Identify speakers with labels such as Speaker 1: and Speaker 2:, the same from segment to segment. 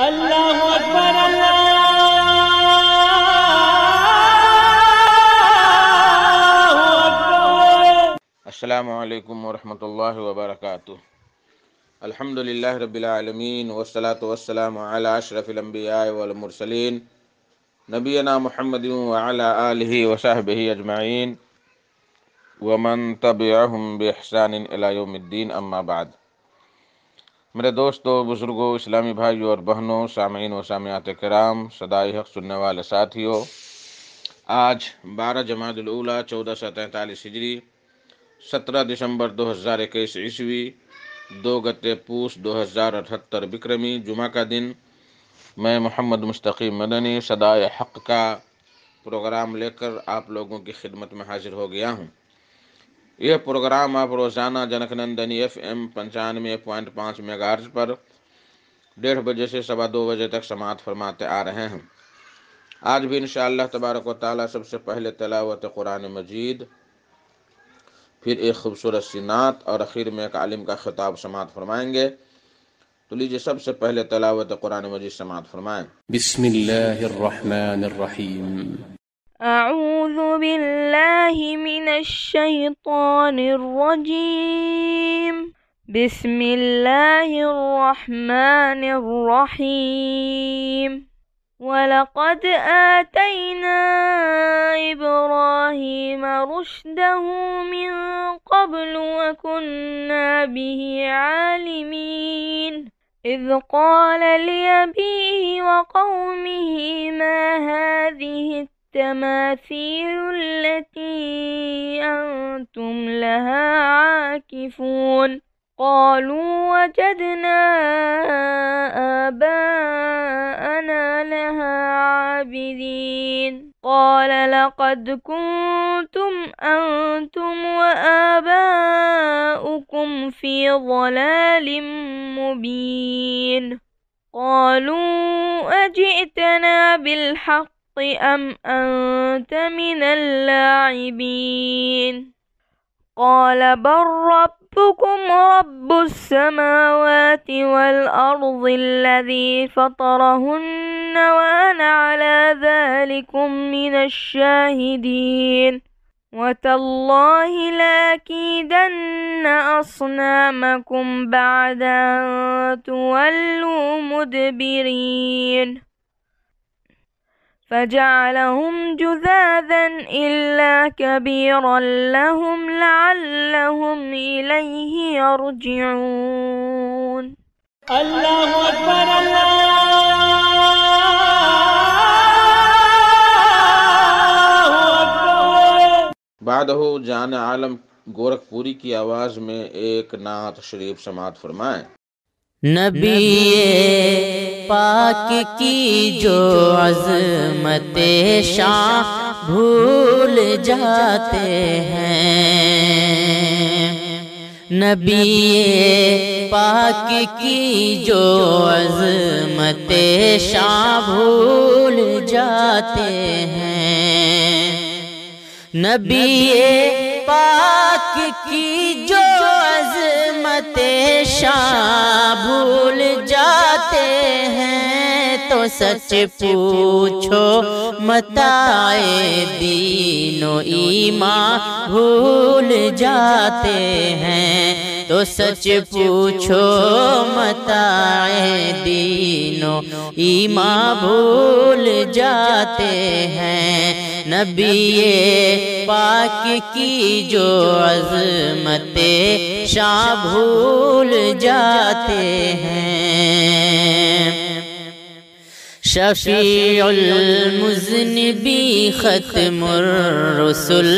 Speaker 1: اللہ اکبر اللہ اکبر۔
Speaker 2: السلام علیکم ورحمۃ اللہ وبرکاتہ۔ الحمدللہ رب العالمین والصلاة والسلام علی اشرف الانبیاء والمرسلین نبینا محمد وعلی آلہ وصحبہ اجمعین ومن تبعہم باحسان الی یوم الدین، اما بعد۔ میرے دوستوں، بزرگوں، اسلامی بھائیوں اور بہنوں، سامعین و سامعات کرام، صدائے حق سننے والے ساتھیوں، آج 12 جمادی الاولیٰ 1443 ہجری، 17 دسمبر 2021 عیسوی، 2 گتے پوس 2078 بکرمی، جمعہ کا دن، میں محمد مستقیم مدنی صدائے حق کا پروگرام لے کر آپ لوگوں کی خدمت میں حاضر ہو گیا ہوں۔ یہ پروگرام آپ روزانہ junk Nandini FM 95.5 mega hertz پر 1:30 بجے سے 2:15 بجے تک سماعت فرماتے آ رہے ہیں۔ آج بھی انشاءاللہ تبارک و تعالیٰ سب سے پہلے تلاوت قرآن مجید، پھر ایک خوبصورت سی نعت اور اخیر میں ایک عالم کا خطاب سماعت فرمائیں گے۔ تو لیجیے سب سے پہلے تلاوت قرآن مجید سماعت فرمائیں۔
Speaker 3: بسم اللہ الرحمن الرحیم۔
Speaker 4: اعوذ باللہ من الشیطان الرجیم، بسم اللہ الرحمن الرحیم۔ وَلَقَدْ آتَيْنَا إِبْرَاهِيمَ رُشْدَهُ مِنْ قَبْلُ وَكُنَّا بِهِ عَالِمِينَ إِذْ قَالَ لِأَبِيهِ وَقَوْمِهِ مَا هَذِهِ التَّمَاثِيلُ الَّتِي أَنْتُمْ لَهَا عَاكِفُونَ قَالُوا وَجَدْنَا آبَاءَنَا لَهَا عَابِدِينَ قَالَ لَقَدْ كُنْتُمْ أَنْتُمْ وَآبَاؤُكُمْ فِي ضَلَالٍ مُبِينٍ قَالُوا أَجِئْتَنَا بِالْحَقِّ أَمْ أَنْتَ مِنَ اللاعبين قال بل ربكم رب السماوات والأرض الذي فطرهن وأنا على ذلكم من الشاهدين وتالله لأكيدن أصنامكم بعد أن تولوا مدبرين فجعلهم جذاذا إلا كبيرا لهم لعلهم إليه يرجعون۔
Speaker 1: اللہ اکبر اللہ اکبر۔
Speaker 2: بعدہ جان عالم گورکھپوری کی آواز میں ایک نعت شریف سماعت فرمائیں۔
Speaker 5: نبی پاک کی جو عظمت شان بھول جاتے ہیں، نبی پاک کی جو عظمت شان بھول جاتے ہیں، نبی پاک کی جو عظمت شان بھول جاتے ہیں، تو سچ پوچھو متاع دین و ایمان بھول جاتے ہیں، تو سچ پوچھو متاع دین و ایمان بھول جاتے ہیں، نبی پاک کی جو عظمت شان بھول جاتے ہیں۔ شفیع المذنبین ختم الرسل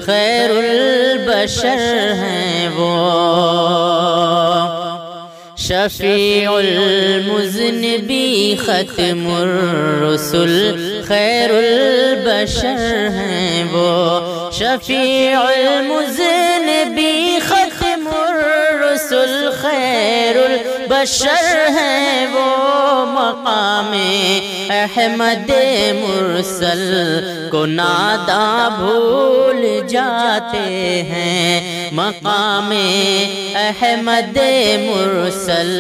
Speaker 5: خیر البشر ہیں وہ، شفیع المذنبین ختم الرسل خیر البشر ہیں وہ، شفیع المذنبین ختم الرسل خیر البشر ہیں وہ، مقام احمد مرسل کو ناداں بھول جاتے ہیں، مقام احمد مرسل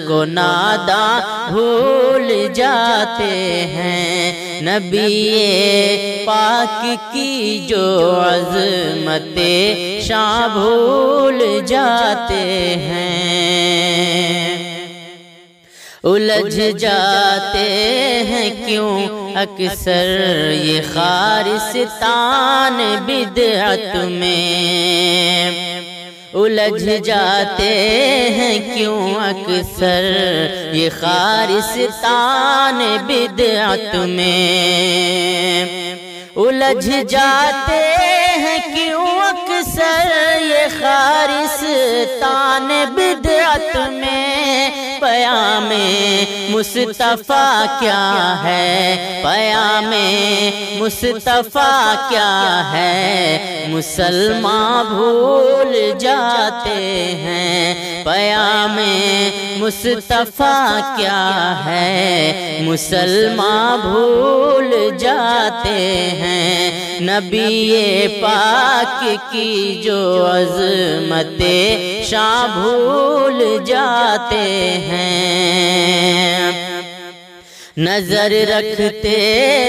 Speaker 5: کو ناداں بھول بھول جاتے ہیں، نبی پاک کی جو عظمت شان بھول جاتے ہیں۔ الجھ جاتے ہیں کیوں اکثر یہ خارستان بدعت میں، الجھ جاتے ہیں کیوں اکثر یہ خارستان بدعت میں، الجھ جاتے ہیں کیوں اکثر یہ خارستان بدعت میں۔ پیام مصطفیٰ کیا ہے، پیام مصطفیٰ کیا ہے، مسلمان بھول جاتے ہیں، پیام مصطفیٰ کیا ہے، مسلمان بھول جاتے ہیں، نبی پاک کی جو عظمت شان بھول جاتے ہیں۔ نظر رکھتے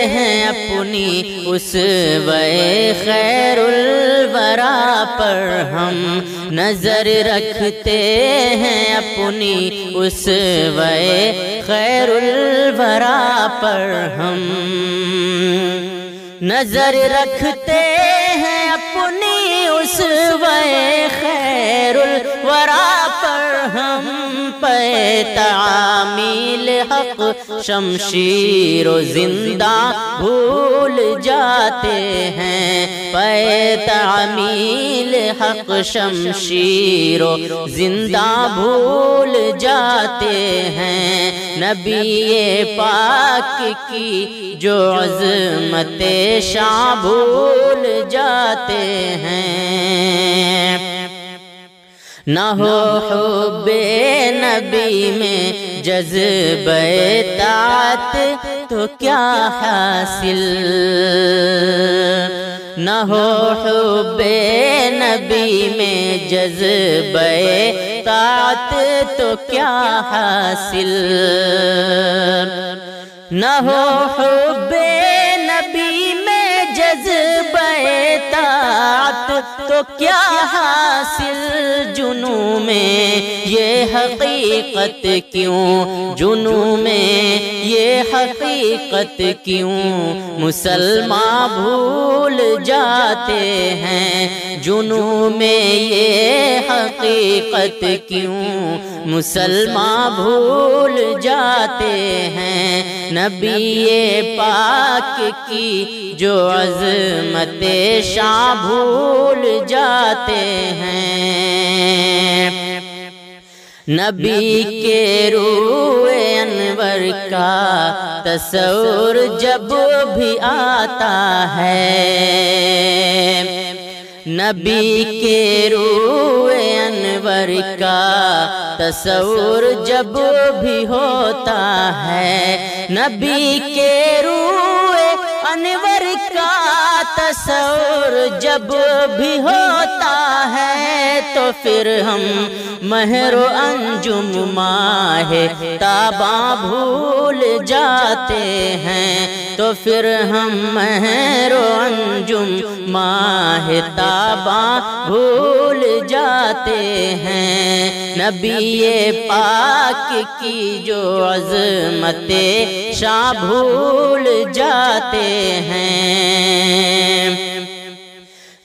Speaker 5: ہیں اپنی اسوہ خیر الورا پر ہم، نظر رکھتے ہیں اپنی اسوہ خیر الورا پر ہم، نظر رکھتے ہیں اپنی اسوہ خیر الورا پر ہم، پہ تعمیل حق شمشیر و زندہ بھول جاتے ہیں، پہ تعمیل حق شمشیر و زندہ بھول جاتے ہیں، نبی پاک کی جو عظمت شان بھول جاتے ہیں۔ نہ ہو حب نبی میں جذبہ طاعت تو کیا حاصل، نہ ہو حب نبی میں جذبہ طاعت تو کیا حاصل، نہ ہو حب نبی میں جذبہ طاعت تو کیا حاصل، جنوں میں یہ حقیقت کیوں، جنوں میں یہ حقیقت کیوں مسلمان بھول جاتے ہیں، جنوں میں یہ حقیقت کیوں مسلمان بھول جاتے ہیں، نبی پاک کی جو عظمت شان بھول جاتے ہیں، نبی کے روح انور کا تصور جب بھی آتا ہے، نبی کے روح انور کا تصور جب بھی ہوتا ہے، نبی کے روح انور کا تصور جب بھی ہوتا ہے، تو پھر ہم مہر و انجم ماہ تاباں بھول جاتے ہیں، تو پھر ہم مہر و انجم ماہ تاباں بھول جاتے ہیں، نبی پاک کی جو عظمت شان بھول جاتے ہیں،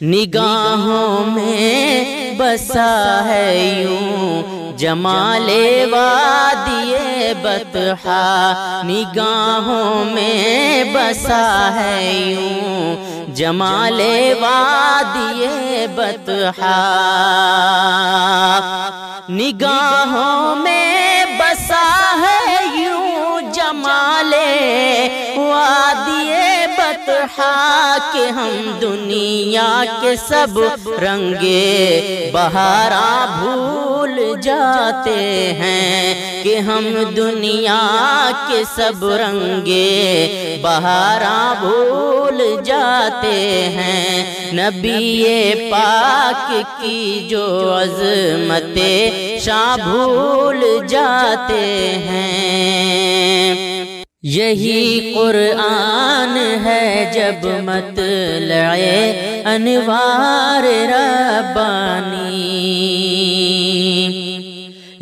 Speaker 5: نگاہوں میں بسا ہے یوں جمال وادی بطحا، نگاہوں میں بسا ہے یوں جمال وادی بطحا، نگاہوں میں بسا ہے یوں جمال وادی بطحا، کہ ہم دنیا کے سب رنگے بہاراں بھول جاتے ہیں، کہ ہم دنیا کے سب رنگے بہاراں بھول جاتے ہیں، نبی پاک کی جو عظمت شان بھول جاتے ہیں۔ یہی قرآن ہے جب مطلع انوار ربانی،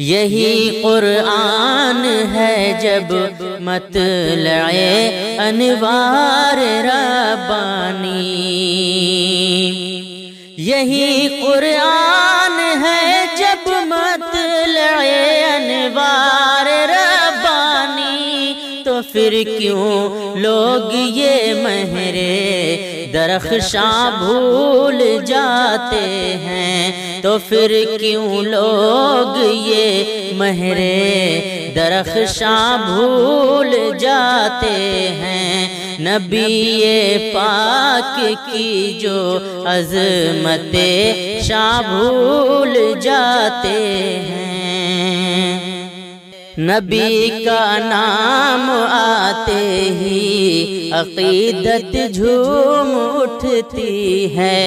Speaker 5: یہی قرآن ہے جب مطلع انوار ربانی، یہی قرآن ہے جب مطلع انوار ربانی، تو پھر کیوں لوگ یہ مہر درخشاں بھول جاتے ہیں، تو پھر کیوں لوگ یہ مہر درخشاں بھول جاتے ہیں، نبی پاک کی جو عظمت شاں بھول جاتے ہیں۔ نبی کا نام آتے ہی عقیدت جھوم اٹھتی ہے،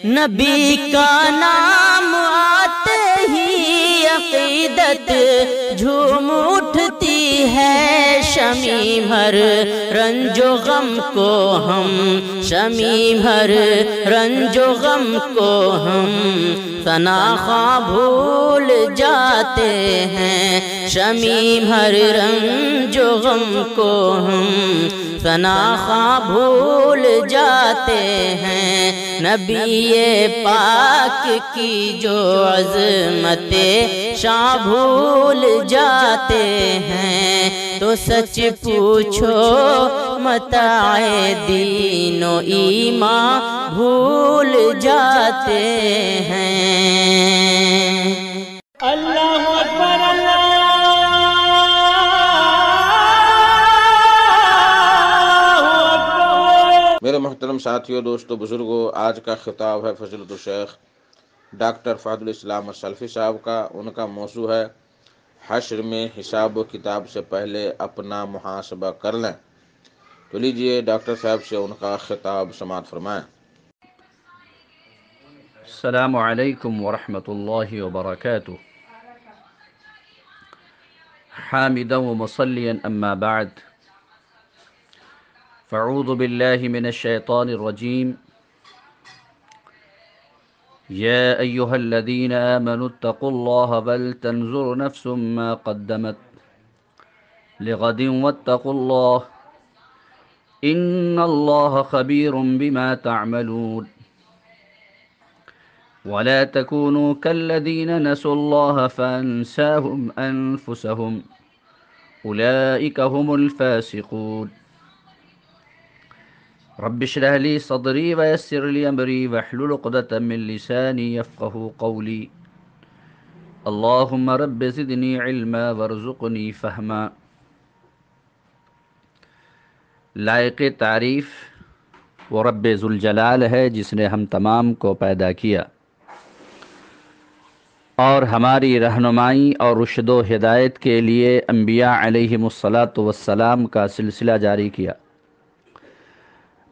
Speaker 5: نبی کا نام آتے ہی عقیدت جھوم اٹھتی ہے، شمیم ہر رنج و غم کو ہم، شمیم ہر رنج و غم کو ہم ثنا خواں بھول جاتے ہیں، شمیم ہر رنج و غم کو ہم ثنا خواں بھول جاتے ہیں، نبی پاک کی جو عظمت شاں بھول جاتے ہیں، تو سچ پوچھو متاع دین و ایمان بھول جاتے ہیں۔
Speaker 1: اللہ اکبر اللہ اکبر۔
Speaker 2: میرے محترم ساتھیوں، دوستو، بزرگوں، آج کا خطاب ہے فضیلت الشیخ ڈاکٹر فہد الاسلام السلفی صاحب کا۔ ان کا موضوع ہے حشر میں حساب و کتاب سے پہلے اپنا محاسبہ کر لیں۔ تو لیجئے ڈاکٹر صاحب سے ان کا خطاب سماعت فرمائیں۔
Speaker 3: السلام علیکم ورحمۃ اللہ وبرکاتہ۔ حامدا ومصلیا اما بعد، فاعوذ باللہ من الشیطان الرجیم۔ یا ایہا الذین آمنوا اتقوا اللہ ولتنظر نفس ما قدمت لغد واتقوا اللہ ان اللہ خبیر بما تعملون۔ ولا تكونوا كالذين نسوا الله فأنساهم أنفسهم أولئك هم الفاسقون۔ رب اشرح لي صدري ويسر لي أمري واحلل عقدة من لساني يفقهوا قولي، اللهم رب زدني علما وارزقني فهما۔ لائق تعریف وہ رب ذوالجلال ہے جس نے ہم تمام کو پیدا کیا اور ہماری رہنمائی اور رشد و ہدایت کے لیے انبیاء علیہم الصلاۃ کا سلسلہ جاری کیا۔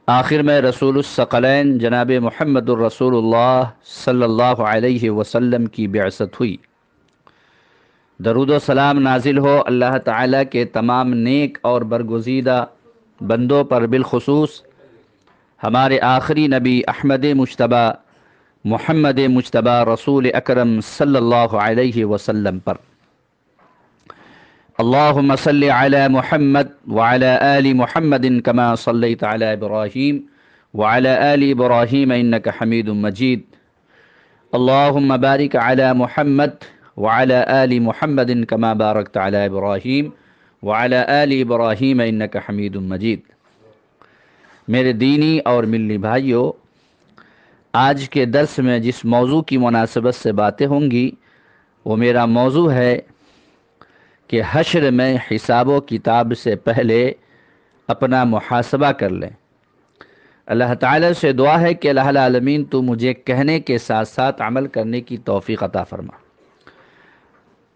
Speaker 3: آخر میں رسول الثقلین جناب محمد الرسول اللہ صلی اللہ علیہ وسلم کی بعثت ہوئی۔ درود و سلام نازل ہو اللہ تعالیٰ کے تمام نیک اور برگزیدہ بندوں پر، بالخصوص ہمارے آخری نبی احمد مجتبیٰ محمد مجتبیٰ رسول اکرم صلی اللہ علیہ وسلم پر۔ اللہم صلی علی محمد وعلی آل محمد کما صلیت علی ابراہیم وعلی آل ابراہیم انک حمید مجید۔ اللہم بارک علی محمد وعلی آل محمد کما بارکت علی ابراہیم وعلی آل ابراہیم انک حمید مجید۔ میرے دینی اور ملی بھائیوں، آج کے درس میں جس موضوع کی مناسبت سے باتیں ہوں گی وہ میرا موضوع ہے کہ حشر میں حساب و کتاب سے پہلے اپنا محاسبہ کر لیں۔ اللہ تعالیٰ سے دعا ہے کہ الہ العالمین تو مجھے کہنے کے ساتھ ساتھ عمل کرنے کی توفیق عطا فرما،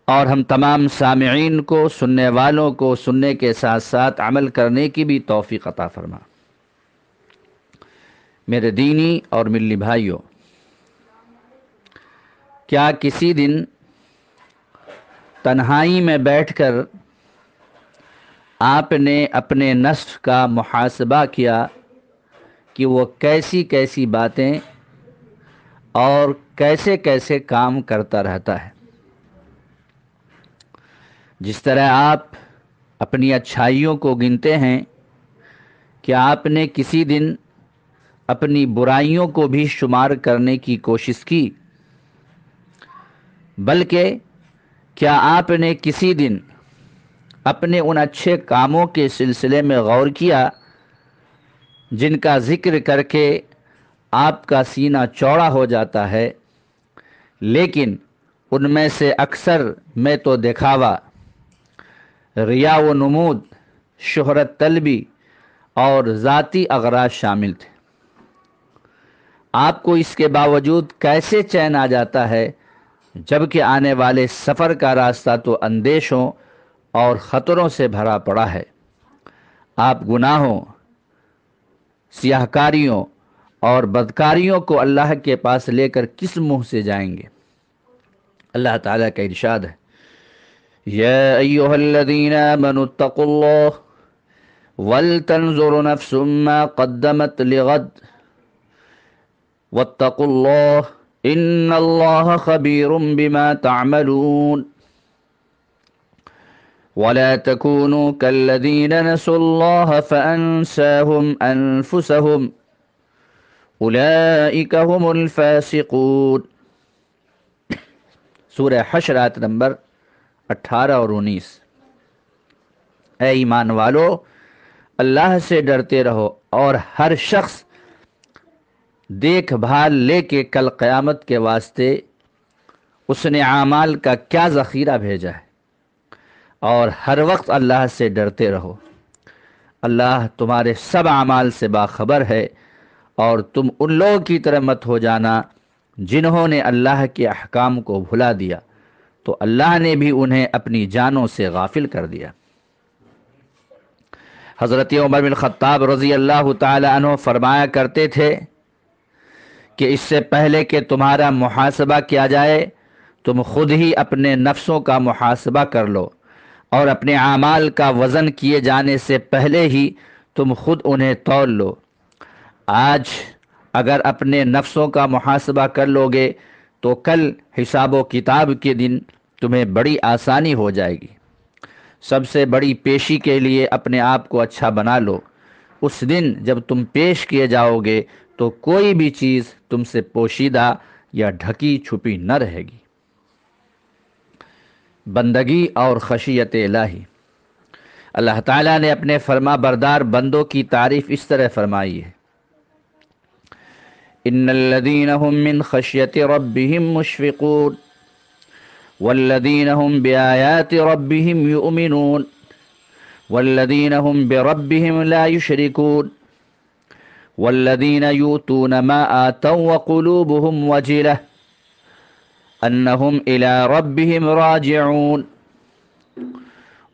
Speaker 3: اور ہم تمام سامعین کو، سننے والوں کو سننے کے ساتھ ساتھ عمل کرنے کی بھی توفیق عطا فرما۔ میرے دینی اور ملی بھائیوں، کیا کسی دن تنہائی میں بیٹھ کر آپ نے اپنے نفس کا محاسبہ کیا کہ وہ کیسی کیسی باتیں اور کیسے کیسے کام کرتا رہتا ہے. جس طرح آپ اپنی اچھائیوں کو گنتے ہیں، کیا آپ نے کسی دن اپنی برائیوں کو بھی شمار کرنے کی کوشش کی؟ بلکہ کیا آپ نے کسی دن اپنے ان اچھے کاموں کے سلسلے میں غور کیا جن کا ذکر کر کے آپ کا سینہ چوڑا ہو جاتا ہے، لیکن ان میں سے اکثر میں تو دکھاوا، ریا و نمود، شہرت طلبی اور ذاتی اغراض شامل تھے؟ آپ کو اس کے باوجود کیسے چین آ جاتا ہے جبکہ آنے والے سفر کا راستہ تو اندیشوں اور خطروں سے بھرا پڑا ہے؟ آپ گناہوں، سیاہکاریوں اور بدکاریوں کو اللہ کے پاس لے کر کس منہ سے جائیں گے؟ اللہ تعالیٰ کا ارشاد ہے، یا ایھا الذین آمنوا اتقوا اللہ ولتنظر نفس ما قدمت لغد واتقوا اللہ ان اللہ خبیر بما تعملون ولا تكونوا كالذين نسوا الله فأنساهم أنفسهم أولئك هم الفاسقون. سورہ حشر آیت نمبر 18 اور 19. اے ایمان والو، اللہ سے ڈرتے رہو اور ہر شخص دیکھ بھال لے کے کل قیامت کے واسطے اس نے اعمال کا کیا ذخیرہ بھیجا ہے، اور ہر وقت اللہ سے ڈرتے رہو. اللہ تمہارے سب اعمال سے باخبر ہے، اور تم ان لوگوں کی طرح مت ہو جانا جنہوں نے اللہ کے احکام کو بھلا دیا تو اللہ نے بھی انہیں اپنی جانوں سے غافل کر دیا. حضرت عمر بن خطاب رضی اللہ تعالی عنہ فرمایا کرتے تھے کہ اس سے پہلے کہ تمہارا محاسبہ کیا جائے تم خود ہی اپنے نفسوں کا محاسبہ کر لو، اور اپنے اعمال کا وزن کیے جانے سے پہلے ہی تم خود انہیں تول لو. آج اگر اپنے نفسوں کا محاسبہ کر لو گے تو کل حساب و کتاب کے دن تمہیں بڑی آسانی ہو جائے گی. سب سے بڑی پیشی کے لیے اپنے آپ کو اچھا بنا لو. اس دن جب تم پیش کیے جاؤ گے تو کوئی بھی چیز تم سے پوشیدہ یا ڈھکی چھپی نہ رہے گی. بندگی اور خشیت الہی. اللہ تعالیٰ نے اپنے فرما بردار بندوں کی تعریف اس طرح فرمائی ہے، ان الذین هم من خشیت ربهم مشفقون والذین هم بآیات ربهم یؤمنون والذین هم بربهم لا یشرکون والذین یؤتون ما آتوا وقلوبهم وجلة انہم الی ربهم راجعون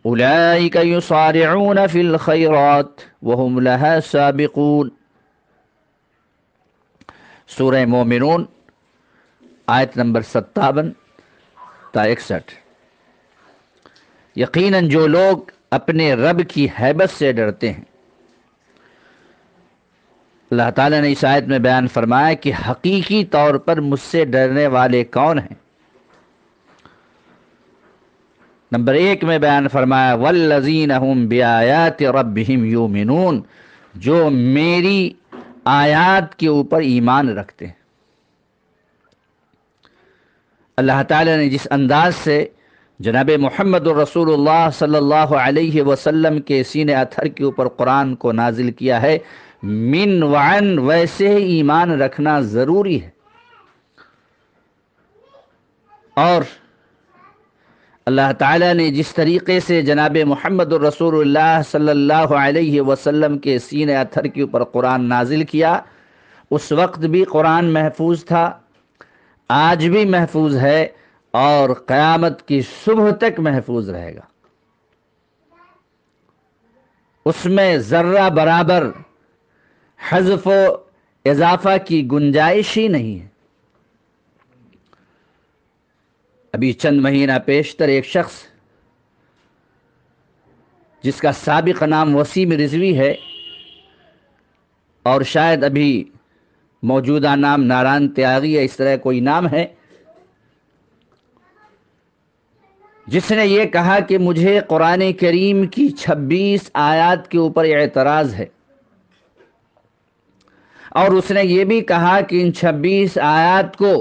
Speaker 3: اولئک یصارعون فی الخیرات وهم لها سابقون. سورہ مومنون آیت نمبر 57 تا 61. یقیناً جو لوگ اپنے رب کی ہیبت سے ڈرتے ہیں، اللہ تعالیٰ نے اس آیت میں بیان فرمایا کہ حقیقی طور پر مجھ سے ڈرنے والے کون ہیں. نمبر 1 میں بیان فرمایا والذین هم بآیات ربهم یؤمنون، جو میری آیات کے اوپر ایمان رکھتے ہیں. اللہ تعالیٰ نے جس انداز سے جناب محمد الرسول اللہ صلی اللہ علیہ وسلم کے سینے اطہر کے اوپر قرآن کو نازل کیا ہے، من وعن ویسے ہی ایمان رکھنا ضروری ہے. اور اللہ تعالیٰ نے جس طریقے سے جناب محمد الرسول اللہ صلی اللہ علیہ وسلم کے سینے اطہر کے اوپر قرآن نازل کیا، اس وقت بھی قرآن محفوظ تھا، آج بھی محفوظ ہے، اور قیامت کی صبح تک محفوظ رہے گا. اس میں ذرہ برابر حذف و اضافہ کی گنجائش ہی نہیں ہے. ابھی چند مہینہ پیشتر ایک شخص جس کا سابق نام وسیم رضوی ہے اور شاید ابھی موجودہ نام نارائن تیاگی ہے، اس طرح کوئی نام ہے، جس نے یہ کہا کہ مجھے قرآن کریم کی 26 آیات کے اوپر اعتراض ہے، اور اس نے یہ بھی کہا کہ ان 26 آیات کو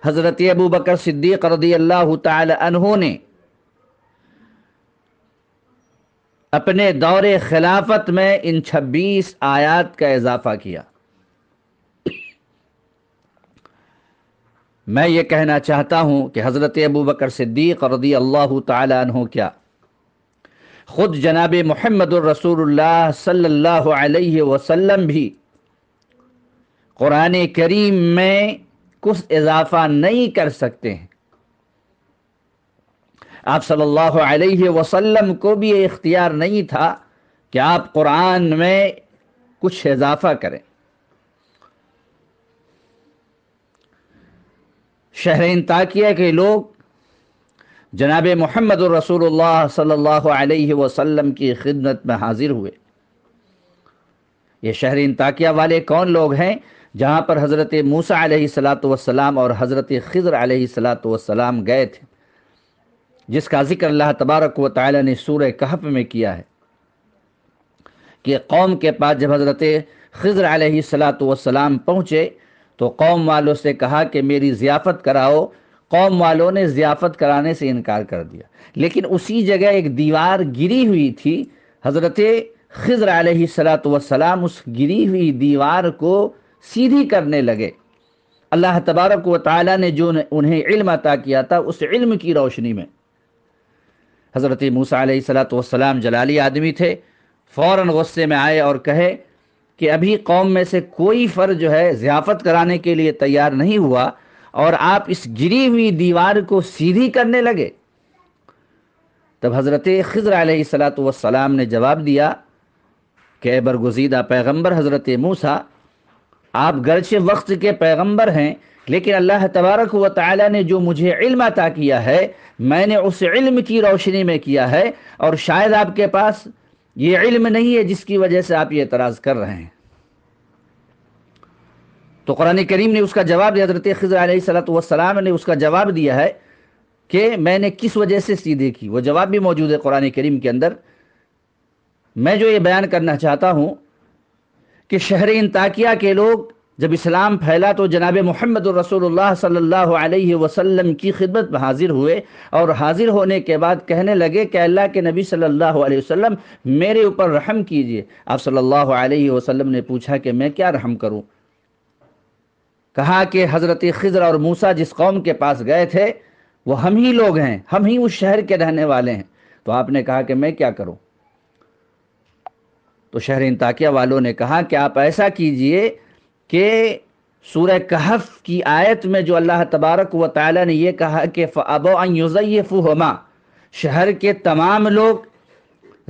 Speaker 3: حضرت ابو بکر صدیق رضی اللہ تعالی عنہ نے اپنے دور خلافت میں ان 26 آیات کا اضافہ کیا۔ میں یہ کہنا چاہتا ہوں کہ حضرت ابو بکر صدیق رضی اللہ تعالی عنہ کیا، خود جناب محمد الرسول اللہ صلی اللہ علیہ وسلم بھی قرآن کریم میں کچھ اضافہ نہیں کر سکتے ہیں۔ آپ صلی اللہ علیہ وسلم کو بھی یہ اختیار نہیں تھا کہ آپ قرآن میں کچھ اضافہ کریں۔ شہر انطاکیہ کے لوگ جناب محمد الرسول اللہ صلی اللہ علیہ وسلم کی خدمت میں حاضر ہوئے۔ یہ شہر انطاکیہ والے کون لوگ ہیں؟ جہاں پر حضرت موسیٰ علیہ السلام اور حضرت خضر علیہ السلام گئے تھے، جس کا ذکر اللہ تبارک و تعالی نے سورہ کہف میں کیا ہے کہ قوم کے پاس جب حضرت خضر علیہ السلام پہنچے تو قوم والوں سے کہا کہ میری ضیافت کراؤ۔ قوم والوں نے ضیافت کرانے سے انکار کر دیا، لیکن اسی جگہ ایک دیوار گری ہوئی تھی۔ حضرت خضر علیہ السلام اس گری ہوئی دیوار کو سیدھی کرنے لگے۔ اللہ تبارک و تعالی نے جو انہیں علم عطا کیا تھا، اس علم کی روشنی میں حضرت موسیٰ علیہ السلام جلالی آدمی تھے، فوراً غصے میں آئے اور کہے کہ ابھی قوم میں سے کوئی فرد جو ہے ضیافت کرانے کے لیے تیار نہیں ہوا اور آپ اس گری ہوئی دیوار کو سیدھی کرنے لگے۔ تب حضرت خضر علیہ السلام نے جواب دیا کہ اے برگزیدہ پیغمبر حضرت موسیٰ، آپ گرچہ وقت کے پیغمبر ہیں، لیکن اللہ تبارک و تعالی نے جو مجھے علم عطا کیا ہے میں نے اس علم کی روشنی میں کیا ہے، اور شاید آپ کے پاس یہ علم نہیں ہے جس کی وجہ سے آپ یہ اعتراض کر رہے ہیں۔ تو قرآن کریم نے اس کا جواب دیا، حضرت خضر علیہ السلام نے اس کا جواب دیا ہے کہ میں نے کس وجہ سے سیدھے کی۔ وہ جواب بھی موجود ہے قرآن کریم کے اندر۔ میں جو یہ بیان کرنا چاہتا ہوں کہ شہر انطاکیہ کے لوگ جب اسلام پھیلا تو جناب محمد الرسول اللہ صلی اللہ علیہ وسلم کی خدمت میں حاضر ہوئے، اور حاضر ہونے کے بعد کہنے لگے کہ اللہ کے نبی صلی اللہ علیہ وسلم میرے اوپر رحم کیجئے۔ آپ صلی اللہ علیہ وسلم نے پوچھا کہ میں کیا رحم کروں؟ کہا کہ حضرت خضر اور موسیٰ جس قوم کے پاس گئے تھے وہ ہم ہی لوگ ہیں، ہم ہی اس شہر کے رہنے والے ہیں۔ تو آپ نے کہا کہ میں کیا کروں؟ تو شہر انطاکیہ والوں نے کہا کہ آپ ایسا کیجئے کہ سورہ کہف کی آیت میں جو اللہ تبارک و تعالی نے یہ کہا کہ فَأَبَوْا أَن يُضَيِّفُوهُمَا، شہر کے تمام لوگ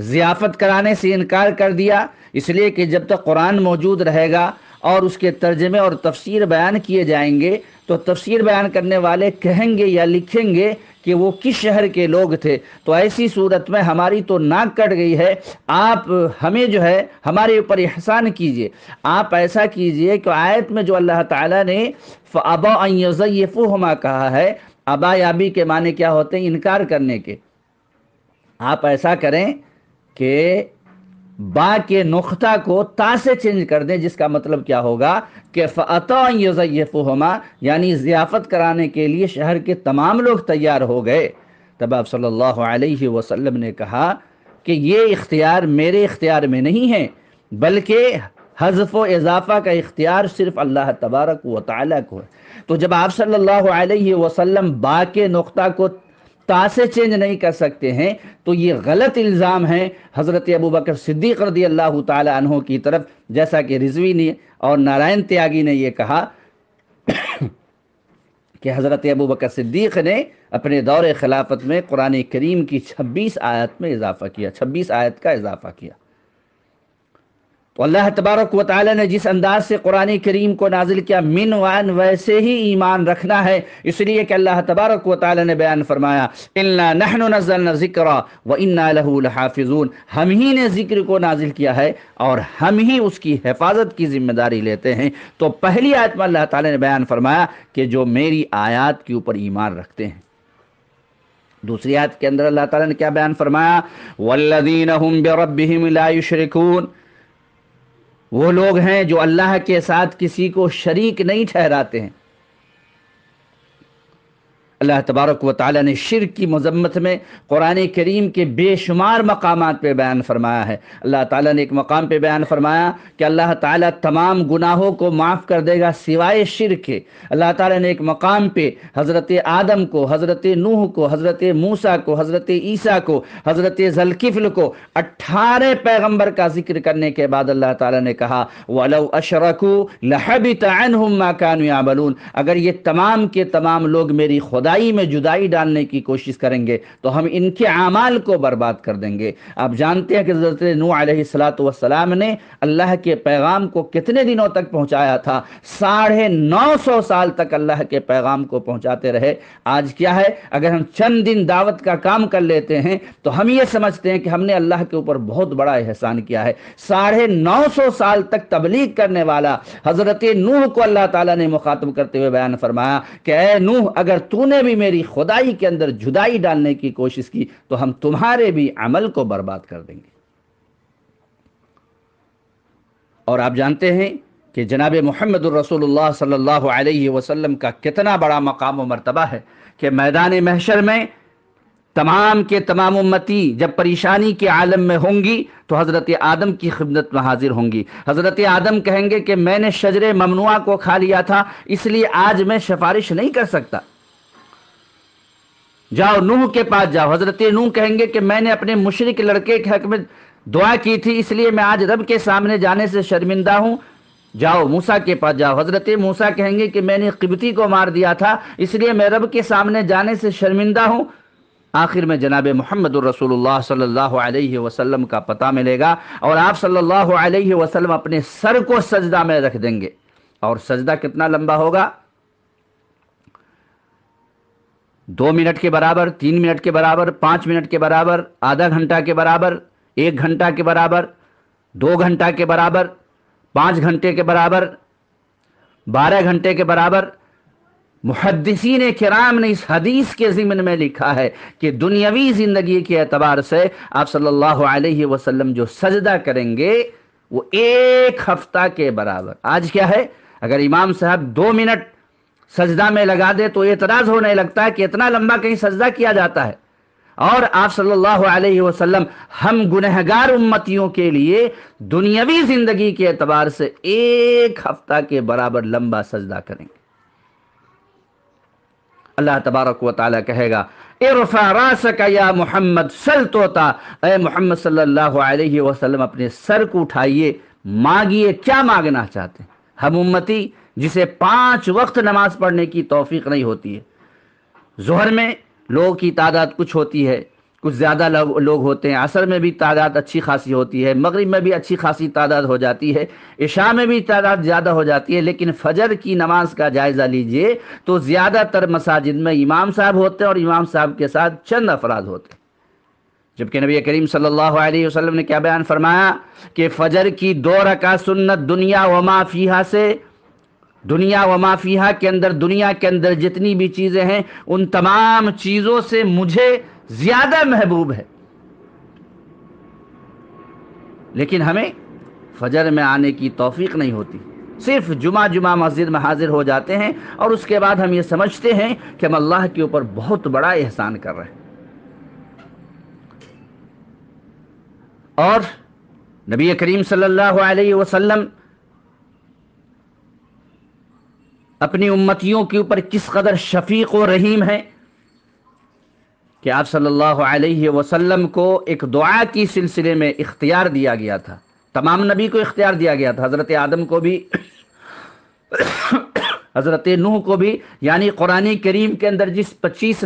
Speaker 3: ضیافت کرانے سے انکار کر دیا، اس لیے کہ جب تک قرآن موجود رہے گا اور اس کے ترجمے اور تفسیر بیان کیے جائیں گے تو تفسیر بیان کرنے والے کہیں گے یا لکھیں گے کہ وہ کس شہر کے لوگ تھے، تو ایسی صورت میں ہماری تو ناک کٹ گئی ہے، آپ ہمیں جو ہے ہمارے اوپر احسان کیجئے۔ آپ ایسا کیجئے کہ آیت میں جو اللہ تعالیٰ نے فَأَبَوْا أَن يُضَيِّفُوهُمَا کہا ہے، ابا یابی کے معنی کیا ہوتے ہیں؟ انکار کرنے کے۔ آپ ایسا کریں کہ با کے نقطہ کو تا سے چینج کر دیں، جس کا مطلب کیا ہوگا کہ فَأَتَوْا أَن يُضَيِّفُوهُمَا، یعنی ضیافت کرانے کے لیے شہر کے تمام لوگ تیار ہو گئے۔ تب آپ صلی اللہ علیہ وسلم نے کہا کہ یہ اختیار میرے اختیار میں نہیں ہے، بلکہ حذف و اضافہ کا اختیار صرف اللہ تبارک و تعالیٰ کو ہے۔ تو جب آپ صلی اللہ علیہ وسلم با کے نقطہ کو تا سے چینج نہیں کر سکتے ہیں تو یہ غلط الزام ہے حضرت ابو بکر صدیق رضی اللہ تعالی عنہ کی طرف، جیسا کہ رضوی نے اور نارائن تیاگی نے یہ کہا کہ حضرت ابو بکر صدیق نے اپنے دور خلافت میں قرآن کریم کی 26 آیت میں اضافہ کیا، 26 آیت کا اضافہ کیا۔ تو اللہ تبارک و تعالی نے جس انداز سے قرآن کریم کو نازل کیا من وان ویسے ہی ایمان رکھنا ہے، اس لیے کہ اللہ تبارک و تعالی نے بیان فرمایا انا نحن نزلنا الذکر وانا له لحافظون، ہم ہی نے ذکر کو نازل کیا ہے اور ہم ہی اس کی حفاظت کی ذمہ داری لیتے ہیں۔ تو پہلی آیت میں اللہ تعالی نے بیان فرمایا کہ جو میری آیات کے اوپر ایمان رکھتے ہیں۔ دوسری آیت کے اندر اللہ تعالی نے کیا بیان فرمایا؟ والذین هم بربهم لا یشرکون، وہ لوگ ہیں جو اللہ کے ساتھ کسی کو شریک نہیں ٹھہراتے ہیں۔ اللہ تبارک و تعالیٰ نے شرک کی مذمت میں قرآن کریم کے بے شمار مقامات پہ بیان فرمایا ہے۔ اللہ تعالیٰ نے ایک مقام پہ بیان فرمایا کہ اللہ تعالیٰ تمام گناہوں کو معاف کر دے گا سوائے شرک کے۔ اللہ تعالیٰ نے ایک مقام پہ حضرت آدم کو، حضرت نوح کو، حضرت موسیٰ کو، حضرت عیسیٰ کو، حضرت ذوالکفل کو 18 پیغمبر کا ذکر کرنے کے بعد اللہ تعالیٰ نے کہا وَلَوْ أَشْرَكُوا لَحَبِطَ عَنْهُمْ مَا كَانُوا يَعْمَلُونَ، اگر یہ تمام کے تمام لوگ میری خدائی میں جدائی ڈالنے کی کوشش کریں گے تو ہم ان کے اعمال کو برباد کر دیں گے۔ آپ جانتے ہیں کہ حضرت نوح علیہ السلام نے اللہ کے پیغام کو کتنے دنوں تک پہنچایا تھا؟ 950 سال تک اللہ کے پیغام کو پہنچاتے رہے۔ آج کیا ہے؟ اگر ہم چند دن دعوت کا کام کر لیتے ہیں تو ہم یہ سمجھتے ہیں کہ ہم نے اللہ کے اوپر بہت بڑا احسان کیا ہے۔ 950 سال تک تبلیغ کرنے والا حضرت نوح کو اللہ تعالیٰ نے مخاطب کرتے ہوئے بیان فرمایا کہ اے نوح، اگر تو نے بھی میری خدائی کے اندر جدائی ڈالنے کی کوشش کی تو ہم تمہارے بھی عمل کو برباد کر دیں گے۔ اور آپ جانتے ہیں کہ جناب محمد الرسول اللہ صلی اللہ علیہ وسلم کا کتنا بڑا مقام و مرتبہ ہے کہ میدان محشر میں تمام کے تمام امتی جب پریشانی کے عالم میں ہوں گی تو حضرت آدم کی خدمت میں حاضر ہوں گی۔ حضرت آدم کہیں گے کہ میں نے شجر ممنوعہ کو کھا لیا تھا، اس لیے آج میں سفارش نہیں کر سکتا۔ جاؤ نوح کے پاس جاؤ، حضرت نوح کہیں گے کہ میں نے اپنے مشرک لڑکے کے حق میں دعا کی تھی، اس لیے میں آج رب کے سامنے جانے سے شرمندہ ہوں۔ جاؤ موسیٰ کے پاس جاؤ، حضرت موسیٰ کہیں گے کہ میں نے قبطی کو مار دیا تھا، اس لیے میں رب کے سامنے جانے سے شرمندہ ہوں۔ آخر میں جناب محمد الرسول اللہ صلی اللہ علیہ وسلم کا پتہ ملے گا اور آپ صلی اللہ علیہ وسلم اپنے سر کو سجدہ میں رکھ دیں گے۔ اور سجدہ کتنا لمبا ہوگا؟ 2 منٹ کے برابر، 3 منٹ کے برابر، 5 منٹ کے برابر، آدھا گھنٹہ کے برابر، 1 گھنٹہ کے برابر، 2 گھنٹہ کے برابر، 5 گھنٹے کے برابر، 12 گھنٹے کے برابر۔ محدثین کرام نے اس حدیث کے ضمن میں لکھا ہے کہ دنیاوی زندگی کے اعتبار سے آپ صلی اللہ علیہ وسلم جو سجدہ کریں گے وہ 1 ہفتہ کے برابر۔ آج کیا ہے؟ اگر امام صاحب 2 منٹ سجدہ میں لگا دے تو اعتراض ہونے لگتا ہے کہ اتنا لمبا کہیں سجدہ کیا جاتا ہے، اور آپ صلی اللہ علیہ وسلم ہم گنہگار امتیوں کے لیے دنیاوی زندگی کے اعتبار سے 1 ہفتہ کے برابر لمبا سجدہ کریں گے۔ اللہ تبارک و تعالیٰ کہے گا ارفع راسک یا محمد سل توتا، اے محمد صلی اللہ علیہ وسلم اپنے سر کو اٹھائیے، مانگیے، کیا مانگنا چاہتے ہیں؟ ہم امتی جسے 5 وقت نماز پڑھنے کی توفیق نہیں ہوتی ہے، ظہر میں لوگوں کی تعداد کچھ ہوتی ہے، کچھ زیادہ لوگ ہوتے ہیں، عصر میں بھی تعداد اچھی خاصی ہوتی ہے، مغرب میں بھی اچھی خاصی تعداد ہو جاتی ہے، عشاء میں بھی تعداد زیادہ ہو جاتی ہے، لیکن فجر کی نماز کا جائزہ لیجئے تو زیادہ تر مساجد میں امام صاحب ہوتے ہیں اور امام صاحب کے ساتھ چند افراد ہوتے ہیں، جبکہ نبی کریم صلی اللہ علیہ وسلم نے کیا بیان فرمایا کہ فجر کی 2 رکعت سنت دنیا وما فیہا سے، دنیا وما فیہا کے اندر، دنیا کے اندر جتنی بھی چیزیں ہیں ان تمام چیزوں سے مجھے زیادہ محبوب ہے۔ لیکن ہمیں فجر میں آنے کی توفیق نہیں ہوتی، صرف جمعہ مسجد میں حاضر ہو جاتے ہیں اور اس کے بعد ہم یہ سمجھتے ہیں کہ ہم اللہ کے اوپر بہت بڑا احسان کر رہے ہیں۔ اور نبی کریم صلی اللہ علیہ وسلم اپنی امتیوں کے اوپر کس قدر شفیق و رحیم ہے کہ آپ صلی اللہ علیہ وسلم کو ایک دعا کی سلسلے میں اختیار دیا گیا تھا، تمام نبی کو اختیار دیا گیا تھا، حضرت آدم کو بھی، حضرت نوح کو بھی، یعنی قرآن کریم کے اندر جس 25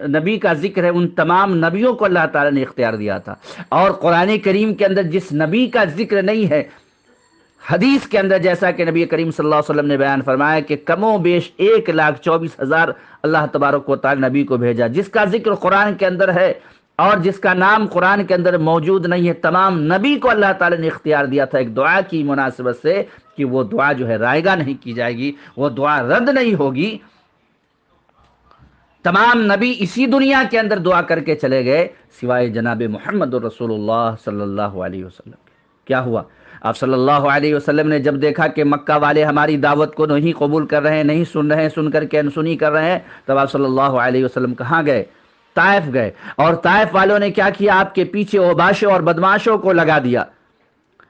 Speaker 3: نبی کا ذکر ہے ان تمام نبیوں کو اللہ تعالیٰ نے اختیار دیا تھا، اور قرآن کریم کے اندر جس نبی کا ذکر نہیں ہے حدیث کے اندر جیسا کہ نبی کریم صلی اللہ علیہ وسلم نے بیان فرمایا کہ کم و بیش 1,24,000 اللہ تبارک و تعالی نبی کو بھیجا، جس کا ذکر قرآن کے اندر ہے اور جس کا نام قرآن کے اندر موجود نہیں ہے، تمام نبی کو اللہ تعالی نے اختیار دیا تھا ایک دعا کی مناسبت سے کہ وہ دعا جو ہے رائگاں نہیں کی جائے گی، وہ دعا رد نہیں ہوگی۔ تمام نبی اسی دنیا کے اندر دعا کر کے چلے گئے سوائے جناب محمد رسول اللہ صلی اللہ علیہ وسلم۔ کیا ہوا؟ آپ صلی اللہ علیہ وسلم نے جب دیکھا کہ مکہ والے ہماری دعوت کو نہیں قبول کر رہے ہیں، نہیں سن رہے ہیں، سن کر کے انسنی کر رہے ہیں، تب آپ صلی اللہ علیہ وسلم کہاں گئے؟ طائف گئے، اور طائف والوں نے کیا کیا؟ آپ کے پیچھے اوباشوں اور بدماشوں کو لگا دیا،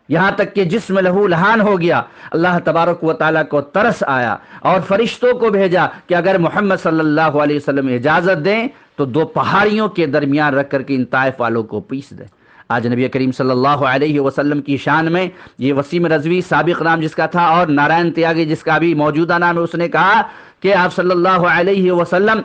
Speaker 3: یہاں تک کہ جسم لہو لہان ہو گیا۔ اللہ تبارک و تعالیٰ کو ترس آیا اور فرشتوں کو بھیجا کہ اگر محمد صلی اللہ علیہ وسلم اجازت دیں تو 2 پہاڑیوں کے درمیان رکھ کر کے ان طائف والوں کو پیس دیں۔ آج نبی کریم صلی اللہ علیہ وسلم کی شان میں یہ وسیم رضوی سابق نام جس کا تھا اور نارائن تیاگی جس کا بھی موجودہ نام ہے، اس نے کہا کہ آپ صلی اللہ علیہ وسلم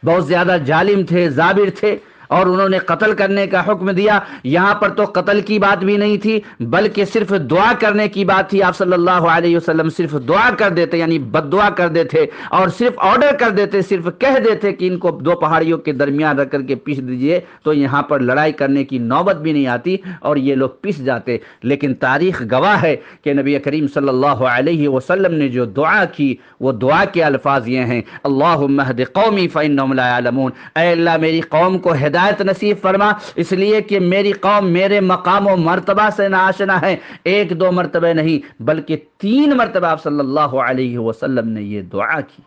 Speaker 3: بہت زیادہ ظالم تھے، جابر تھے، اور انہوں نے قتل کرنے کا حکم دیا۔ یہاں پر تو قتل کی بات بھی نہیں تھی بلکہ صرف دعا کرنے کی بات تھی۔ آپ صلی اللہ علیہ وسلم صرف دعا کر دیتے، یعنی بد دعا کر دیتے، اور صرف آرڈر کر دیتے، صرف کہہ دیتے کہ ان کو 2 پہاڑیوں کے درمیان رکھ کر کے پیس دیجئے، تو یہاں پر لڑائی کرنے کی نوبت بھی نہیں آتی اور یہ لوگ پیس جاتے۔ لیکن تاریخ گواہ ہے کہ نبی کریم صلی اللہ علیہ وسلم نے جو دعا کی وہ دعا کے الفاظ یہ ہیں: اللہم اہد قومی فانہم لا یعلمون، اے اللہ میری قوم کو ہدایت نصیب فرما، اس لیے کہ میری قوم میرے مقام و مرتبہ سے ناآشنا ہے۔ 1-2 مرتبہ نہیں بلکہ 3 مرتبہ آپ صلی اللہ علیہ وسلم نے یہ دعا کی،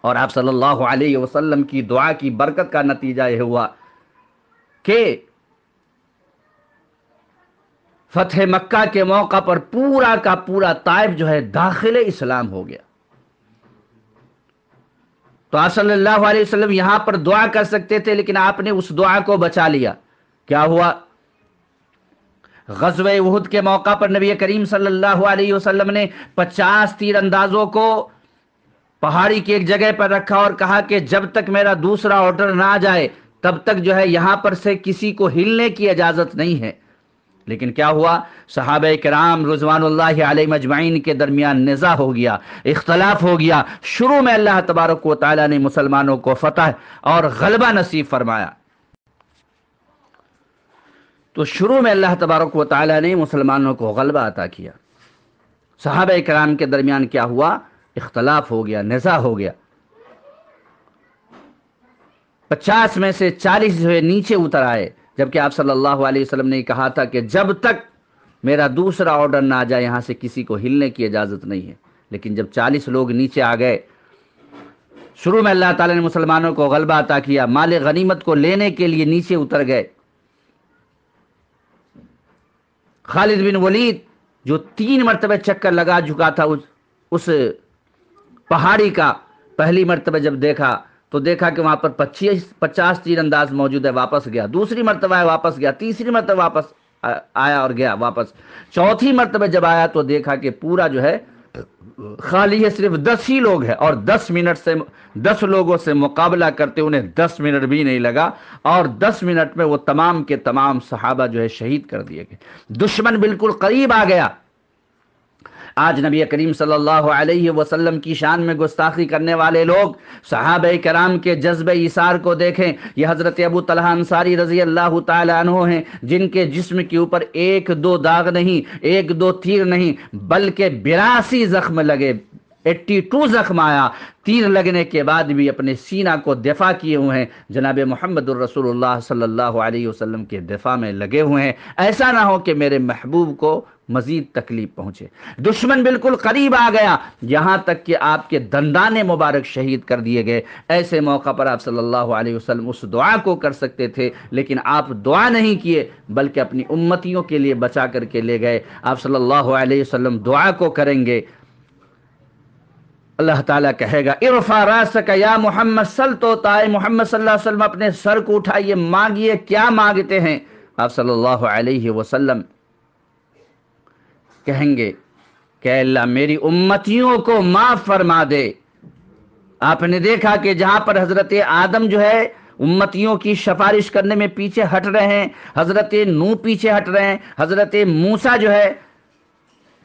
Speaker 3: اور آپ صلی اللہ علیہ وسلم کی دعا کی برکت کا نتیجہ یہ ہوا کہ فتح مکہ کے موقع پر پورا کا پورا طائف جو ہے داخل اسلام ہو گیا۔ تو آپ صلی اللہ علیہ وسلم یہاں پر دعا کر سکتے تھے لیکن آپ نے اس دعا کو بچا لیا۔ کیا ہوا؟ غزوہ احد کے موقع پر نبی کریم صلی اللہ علیہ وسلم نے 50 تیر اندازوں کو پہاڑی کی ایک جگہ پر رکھا اور کہا کہ جب تک میرا دوسرا آرڈر نہ آ جائے تب تک جو ہے یہاں پر سے کسی کو ہلنے کی اجازت نہیں ہے۔ لیکن کیا ہوا؟ صحابہ کرام رضوان اللہ علیہ مجمعین کے درمیان نزاع ہو گیا، اختلاف ہو گیا۔ شروع میں اللہ تبارک و تعالیٰ نے مسلمانوں کو فتح اور غلبہ نصیب فرمایا۔ تو شروع میں اللہ تبارک و تعالیٰ نے مسلمانوں کو غلبہ عطا کیا۔ صحابہ کرام کے درمیان کیا ہوا؟ اختلاف ہو گیا، نزاع ہو گیا۔ 50 میں سے 40 جو ہے نیچے اتر آئے، جبکہ آپ صلی اللہ علیہ وسلم نے کہا تھا کہ جب تک میرا دوسرا آرڈر نہ آ جائے یہاں سے کسی کو ہلنے کی اجازت نہیں ہے۔ لیکن جب 40 لوگ نیچے آ گئے، شروع میں اللہ تعالیٰ نے مسلمانوں کو غلبہ عطا کیا، مال غنیمت کو لینے کے لیے نیچے اتر گئے۔ خالد بن ولید جو 3 مرتبہ چکر لگا چکا تھا اس پہاڑی کا، پہلی مرتبہ جب دیکھا تو دیکھا کہ وہاں پر 50 تیر انداز موجود ہے، واپس گیا۔ دوسری مرتبہ واپس گیا، تیسری مرتبہ واپس آیا اور گیا واپس۔ چوتھی مرتبہ جب آیا تو دیکھا کہ پورا جو ہے خالی ہے، صرف 10 ہی لوگ ہیں، اور 10 لوگوں سے مقابلہ کرتے انہیں 10 منٹ بھی نہیں لگا، اور 10 منٹ میں وہ تمام کے تمام صحابہ جو ہے شہید کر دیے گئے۔ دشمن بالکل قریب آ گیا۔ آج نبی کریم صلی اللہ علیہ وسلم کی شان میں گستاخی کرنے والے لوگ صحابہ کرام کے جذبہ ایثار کو دیکھیں۔ یہ حضرت ابو طلحہ انصاری رضی اللہ تعالی عنہ ہیں جن کے جسم کے اوپر 1-2 داغ نہیں، 1-2 تیر نہیں بلکہ 82 زخم لگے، 82 زخم آیا۔ تیر لگنے کے بعد بھی اپنے سینہ کو دفاع کیے ہوئے ہیں، جناب محمد الرسول اللہ صلی اللہ علیہ وسلم کے دفاع میں لگے ہوئے ہیں۔ ایسا نہ ہو کہ میرے محبوب کو مزید تکلیف پہنچے۔ دشمن بالکل قریب آ گیا، یہاں تک کہ آپ کے دندان مبارک شہید کر دیے گئے۔ ایسے موقع پر آپ صلی اللہ علیہ وسلم اس دعا کو کر سکتے تھے، لیکن آپ دعا نہیں کیے بلکہ اپنی امتیوں کے لیے بچا کر کے لے گئے۔ آپ صلی اللہ علیہ وسلم دعا کو کریں گے، اللہ تعالیٰ کہے گا ارفع راسک یا محمد سل تو تائے، محمد صلی اللہ علیہ وسلم اپنے سر کو اٹھائیے، مانگیے، کیا مانگتے ہیں؟ آپ صلی اللہ علیہ وسلم کہیں گے کہ اللہ میری امتیوں کو معاف فرما دے۔ آپ نے دیکھا کہ جہاں پر حضرت آدم جو ہے امتیوں کی سفارش کرنے میں پیچھے ہٹ رہے ہیں، حضرت نوح پیچھے ہٹ رہے ہیں، حضرت موسیٰ جو ہے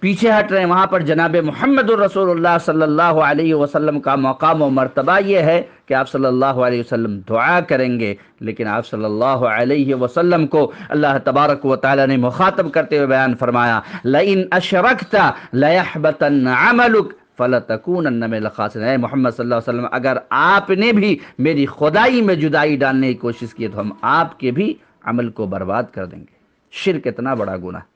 Speaker 3: پیچھے ہٹ رہے ہیں، وہاں پر جناب محمد الرسول اللہ صلی اللہ علیہ وسلم کا مقام و مرتبہ یہ ہے کہ آپ صلی اللہ علیہ وسلم دعا کریں گے، لیکن آپ صلی اللہ علیہ وسلم کو اللہ تبارک و تعالی نے مخاطب کرتے ہوئے بیان فرمایا لئن اشرکت لیحبطن عملک فَلَتَكُونَنَّ مِنَ الْخَاسِرِينَ۔ اے محمد صلی اللہ علیہ وسلم، اگر آپ نے بھی میری خدائی میں جدائی ڈالنے کی کوشش کی تو ہم آپ کے بھی عمل کو برباد کر دیں گے۔ شرک اتنا بڑا گناہ۔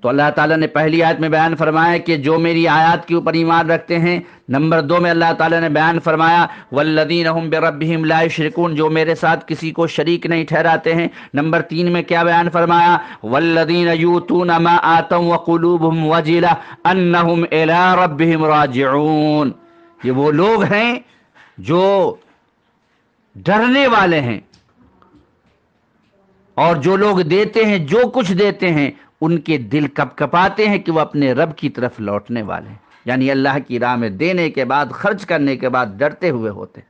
Speaker 3: تو اللہ تعالیٰ نے پہلی آیت میں بیان فرمایا کہ جو میری آیات کے اوپر ایمان رکھتے ہیں۔ نمبر 2 میں اللہ تعالیٰ نے بیان فرمایا وَالَّذِينَ هُمْ بِرَبِّهِمْ لَا يُشْرِكُونَ، جو میرے ساتھ کسی کو شریک نہیں ٹھہراتے ہیں۔ نمبر 3 میں کیا بیان فرمایا وَالَّذِينَ يُؤْتُونَ مَا آتَوْا وَقُلُوبُهُمْ وَجِلَةٌ أَنَّهُمْ إِلَىٰ رَبِّهِمْ راجعون۔ یہ وہ لوگ ہیں جو ڈرنے والے ہیں، اور جو لوگ دیتے ہیں، جو کچھ دیتے ہیں، ان کے دل کپ کپاتے ہیں کہ وہ اپنے رب کی طرف لوٹنے والے ہیں، یعنی اللہ کی راہ میں دینے کے بعد، خرچ کرنے کے بعد ڈرتے ہوئے ہوتے ہیں۔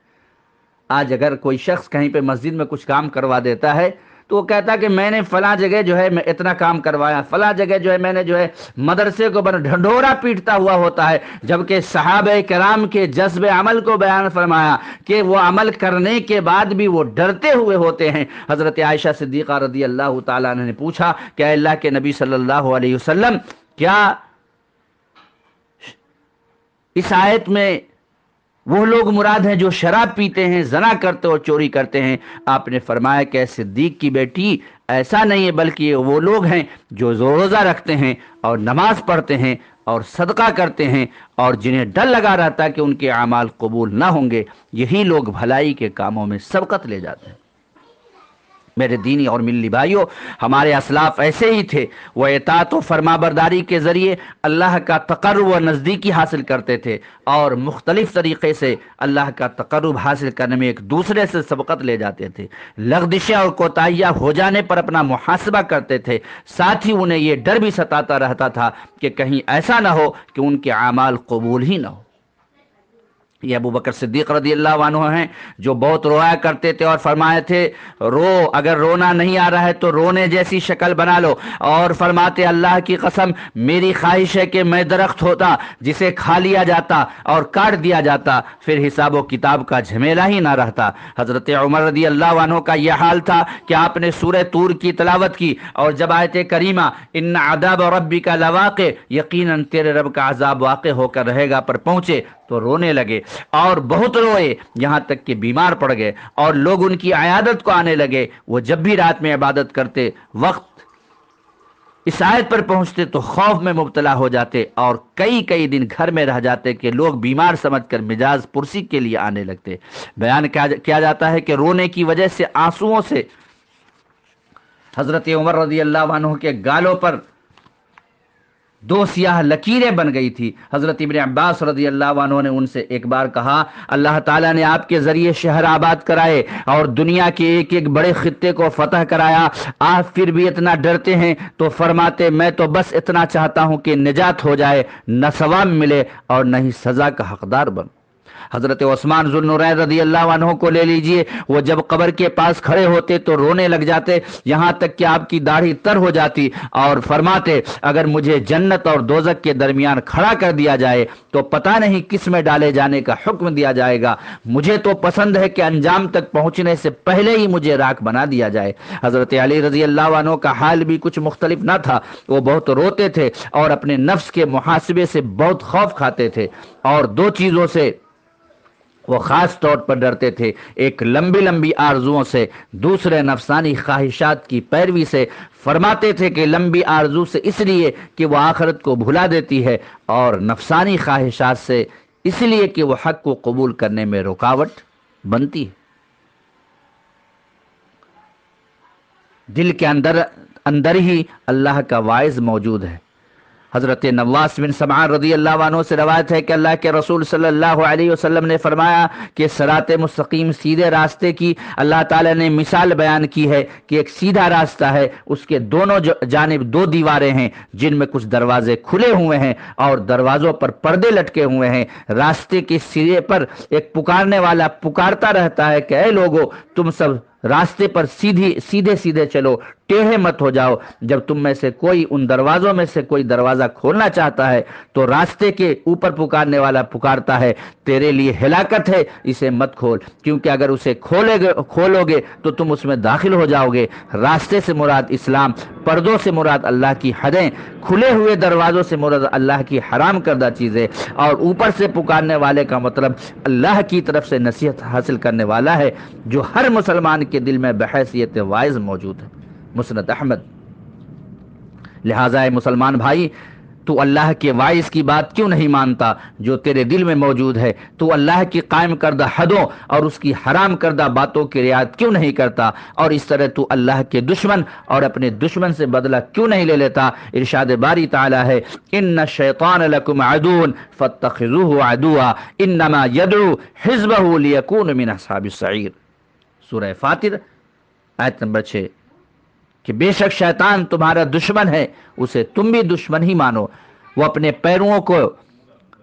Speaker 3: آج اگر کوئی شخص کہیں پہ مسجد میں کچھ کام کروا دیتا ہے تو وہ کہتا ہے کہ میں نے فلاں جگہ جو ہے میں اتنا کام کروایا، فلاں جگہ جو ہے میں نے جو ہے مدرسے کو ڈھنڈورا پیٹتا ہوا ہوتا ہے، جبکہ صحابہ کرام کے جذب عمل کو بیان فرمایا کہ وہ عمل کرنے کے بعد بھی وہ ڈرتے ہوئے ہوتے ہیں۔ حضرت عائشہ صدیقہ رضی اللہ تعالیٰ عنہ نے پوچھا کہ اے اللہ کے نبی صلی اللہ علیہ وسلم، کیا اس آیت میں وہ لوگ مراد ہیں جو شراب پیتے ہیں، زنا کرتے اور چوری کرتے ہیں؟ آپ نے فرمایا کہ اے صدیق کی بیٹی، ایسا نہیں ہے، بلکہ وہ لوگ ہیں جو روزہ رکھتے ہیں اور نماز پڑھتے ہیں اور صدقہ کرتے ہیں، اور جنہیں ڈر لگا رہتا ہے کہ ان کے اعمال قبول نہ ہوں گے، یہی لوگ بھلائی کے کاموں میں سبقت لے جاتے ہیں۔ میرے دینی اور ملی بھائیوں، ہمارے اسلاف ایسے ہی تھے، وہ اطاعت و فرما برداری کے ذریعے اللہ کا تقرب و نزدیکی حاصل کرتے تھے، اور مختلف طریقے سے اللہ کا تقرب حاصل کرنے میں ایک دوسرے سے سبقت لے جاتے تھے۔ لغزشیں اور کوتاہیاں ہو جانے پر اپنا محاسبہ کرتے تھے، ساتھ ہی انہیں یہ ڈر بھی ستاتا رہتا تھا کہ کہیں ایسا نہ ہو کہ ان کے اعمال قبول ہی نہ ہو۔ یہ ابو بکر صدیق رضی اللہ عنہ ہیں جو بہت رویا کرتے تھے اور فرمائے تھے رو، اگر رونا نہیں آ رہا ہے تو رونے جیسی شکل بنا لو، اور فرماتے اللہ کی قسم میری خواہش ہے کہ میں درخت ہوتا جسے کھا لیا جاتا اور کاٹ دیا جاتا، پھر حساب و کتاب کا جھمیلا ہی نہ رہتا۔ حضرت عمر رضی اللہ عنہ کا یہ حال تھا کہ آپ نے سورہ طور کی تلاوت کی، اور جب آیت کریمہ ان عذاب ربک لواقع، یقیناً تیرے رب کا عذاب واقع ہو کر رہے گا، پر پہنچے تو رونے لگے، اور بہت روئے، یہاں تک کہ بیمار پڑ گئے، اور لوگ ان کی عیادت کو آنے لگے۔ وہ جب بھی رات میں عبادت کرتے وقت اس آیت پر پہنچتے تو خوف میں مبتلا ہو جاتے، اور کئی دن گھر میں رہ جاتے کہ لوگ بیمار سمجھ کر مزاج پرسی کے لیے آنے لگتے۔ بیان کیا جاتا ہے کہ رونے کی وجہ سے، آنسوؤں سے حضرت عمر رضی اللہ عنہ کے گالوں پر 2 سیاہ لکیریں بن گئی تھی۔ حضرت ابن عباس رضی اللہ عنہ نے ان سے ایک بار کہا اللہ تعالیٰ نے آپ کے ذریعے شہر آباد کرائے اور دنیا کے ایک بڑے خطے کو فتح کرایا، آپ پھر بھی اتنا ڈرتے ہیں؟ تو فرماتے میں تو بس اتنا چاہتا ہوں کہ نجات ہو جائے، نہ ثواب ملے اور نہ ہی سزا کا حقدار بن۔ حضرت عثمان ذو النورین رضی اللہ عنہ کو لے لیجئے، وہ جب قبر کے پاس کھڑے ہوتے تو رونے لگ جاتے، یہاں تک کہ آپ کی داڑھی تر ہو جاتی، اور فرماتے اگر مجھے جنت اور دوزخ کے درمیان کھڑا کر دیا جائے تو پتہ نہیں کس میں ڈالے جانے کا حکم دیا جائے گا، مجھے تو پسند ہے کہ انجام تک پہنچنے سے پہلے ہی مجھے راکھ بنا دیا جائے۔ حضرت علی رضی اللہ عنہ کا حال بھی کچھ مختلف نہ تھا، وہ بہت روتے تھے اور اپنے نفس کے محاسبے سے بہت خوف کھاتے تھے، اور 2 چیزوں سے وہ خاص طور پر ڈرتے تھے، ایک لمبی آرزوؤں سے، دوسرے نفسانی خواہشات کی پیروی سے۔ فرماتے تھے کہ لمبی آرزو سے اس لیے کہ وہ آخرت کو بھلا دیتی ہے، اور نفسانی خواہشات سے اس لیے کہ وہ حق کو قبول کرنے میں رکاوٹ بنتی ہے۔ دل کے اندر ہی اللہ کا واعظ موجود ہے۔ حضرت نواس بن سمعان رضی اللہ عنہ سے روایت ہے کہ اللہ کے رسول صلی اللہ علیہ وسلم نے فرمایا کہ صراط مستقیم سیدھے راستے کی اللہ تعالی نے مثال بیان کی ہے کہ ایک سیدھا راستہ ہے، اس کے دونوں جانب 2 دیواریں ہیں جن میں کچھ دروازے کھلے ہوئے ہیں اور دروازوں پر پردے لٹکے ہوئے ہیں۔ راستے کے سرے پر ایک پکارنے والا پکارتا رہتا ہے کہ اے لوگو تم سب راستے پر سیدھے چلو، ٹیڑھے مت ہو جاؤ۔ جب تم میں سے کوئی ان دروازوں میں سے کوئی دروازہ کھولنا چاہتا ہے تو راستے کے اوپر پکارنے والا پکارتا ہے تیرے لیے ہلاکت ہے، اسے مت کھول، کیونکہ اگر اسے کھولو گے تو تم اس میں داخل ہو جاؤ گے۔ راستے سے مراد اسلام، پردوں سے مراد اللہ کی حدیں، کھلے ہوئے دروازوں سے مراد اللہ کی حرام کردہ چیزیں، اور اوپر سے پکارنے والے کا مطلب اللہ کی طرف سے نصیحت حاصل کرنے والا ہے جو ہر مسلمان کے دل میں بحیثیت واعظ موجود ہے۔ مسند احمد۔ لہٰذا اے مسلمان بھائی، تو اللہ کے واعظ کی بات کیوں نہیں مانتا جو تیرے دل میں موجود ہے؟ تو اللہ کی قائم کردہ حدوں اور اس کی حرام کردہ باتوں کی رعایت کیوں نہیں کرتا؟ اور اس طرح تو اللہ کے دشمن اور اپنے دشمن سے بدلہ کیوں نہیں لے لیتا؟ ارشاد باری تعالی ہے ان الشیطان لکم عدو فاتخذوه عدوا انما يدعو حزبه ليكون من اصحاب السعیر۔ سورہ فاطر آیت نمبر 6 کہ بے شک شیطان تمہارا دشمن ہے، اسے تم بھی دشمن ہی مانو، وہ اپنے پیرووں کو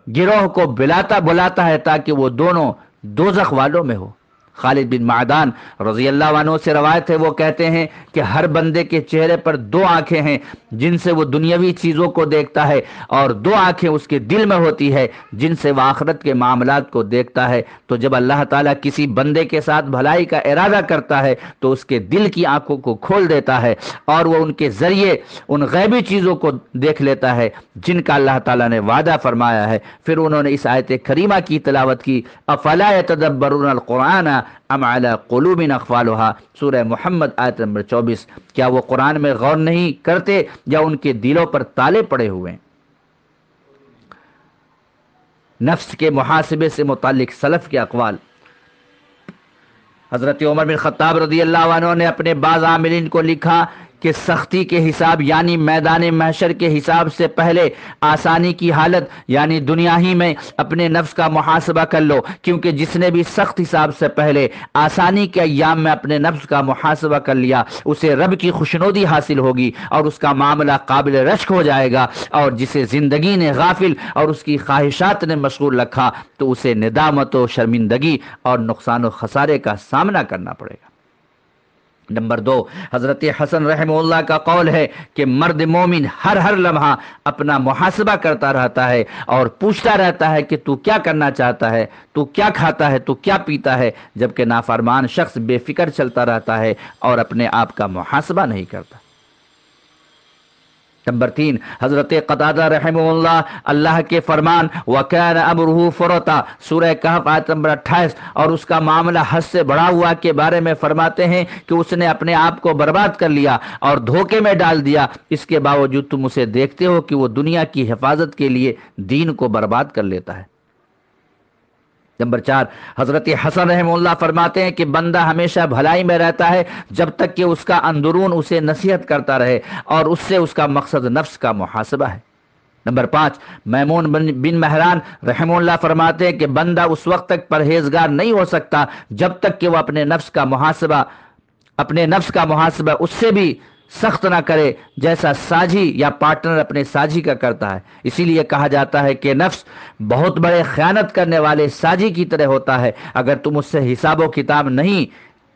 Speaker 3: گروہ کو بلاتا ہے تاکہ وہ دونوں دوزخ والوں میں ہو۔ خالد بن معدان رضی اللہ عنہ سے روایت ہے، وہ کہتے ہیں کہ ہر بندے کے چہرے پر 2 آنکھیں ہیں جن سے وہ دنیاوی چیزوں کو دیکھتا ہے، اور 2 آنکھیں اس کے دل میں ہوتی ہے جن سے وہ آخرت کے معاملات کو دیکھتا ہے۔ تو جب اللہ تعالیٰ کسی بندے کے ساتھ بھلائی کا ارادہ کرتا ہے تو اس کے دل کی آنکھوں کو کھول دیتا ہے اور وہ ان کے ذریعے ان غیبی چیزوں کو دیکھ لیتا ہے جن کا اللہ تعالیٰ نے وعدہ فرمایا ہے۔ پھر انہوں نے اس آیت کریمہ کی تلاوت کی، افلا یتدبرون القرآن ام علی قلوب اقفالها، سورہ محمد آیت نمبر 24۔ کیا وہ قرآن میں غور نہیں کرتے یا ان کے دلوں پر تالے پڑے ہوئے ہیں؟ نفس کے محاسبے سے متعلق سلف کے اقوال۔ حضرت عمر بن خطاب رضی اللہ عنہ نے اپنے بعض عاملین کو لکھا کہ سختی کے حساب یعنی میدان محشر کے حساب سے پہلے آسانی کی حالت یعنی دنیا ہی میں اپنے نفس کا محاسبہ کر لو، کیونکہ جس نے بھی سخت حساب سے پہلے آسانی کے ایام میں اپنے نفس کا محاسبہ کر لیا اسے رب کی خوشنودی حاصل ہوگی اور اس کا معاملہ قابل رشک ہو جائے گا، اور جسے زندگی نے غافل اور اس کی خواہشات نے مشغول رکھا تو اسے ندامت و شرمندگی اور نقصان و خسارے کا سامنا کرنا پڑے گا۔ نمبر 2، حضرت حسن رحمہ اللہ کا قول ہے کہ مرد مومن ہر لمحہ اپنا محاسبہ کرتا رہتا ہے اور پوچھتا رہتا ہے کہ تو کیا کرنا چاہتا ہے، تو کیا کھاتا ہے، تو کیا پیتا ہے، جبکہ نافرمان شخص بے فکر چلتا رہتا ہے اور اپنے آپ کا محاسبہ نہیں کرتا۔ نمبر 3، حضرت قتادہ رحمہ اللہ کے فرمان وَكَانَ أَمْرُهُ فُرَطًا، سورہ کہف آیت نمبر 28، اور اس کا معاملہ حد سے بڑا ہوا کے بارے میں فرماتے ہیں کہ اس نے اپنے آپ کو برباد کر لیا اور دھوکے میں ڈال دیا، اس کے باوجود تم اسے دیکھتے ہو کہ وہ دنیا کی حفاظت کے لیے دین کو برباد کر لیتا ہے۔ نمبر 4، حضرت حسن رحمہ اللہ فرماتے ہیں کہ بندہ ہمیشہ بھلائی میں رہتا ہے جب تک کہ اس کا اندرون اسے نصیحت کرتا رہے، اور اس سے اس کا مقصد نفس کا محاسبہ ہے۔ نمبر 5، میمون بن مہران رحمہ اللہ فرماتے ہیں کہ بندہ اس وقت تک پرہیزگار نہیں ہو سکتا جب تک کہ وہ اپنے نفس کا محاسبہ اس سے بھی سخت نہ کرے جیسا ساجی یا پارٹنر اپنے ساجی کا کرتا ہے۔ اسی لیے کہا جاتا ہے کہ نفس بہت بڑے خیانت کرنے والے ساجی کی طرح ہوتا ہے، اگر تم اس سے حساب و کتاب نہیں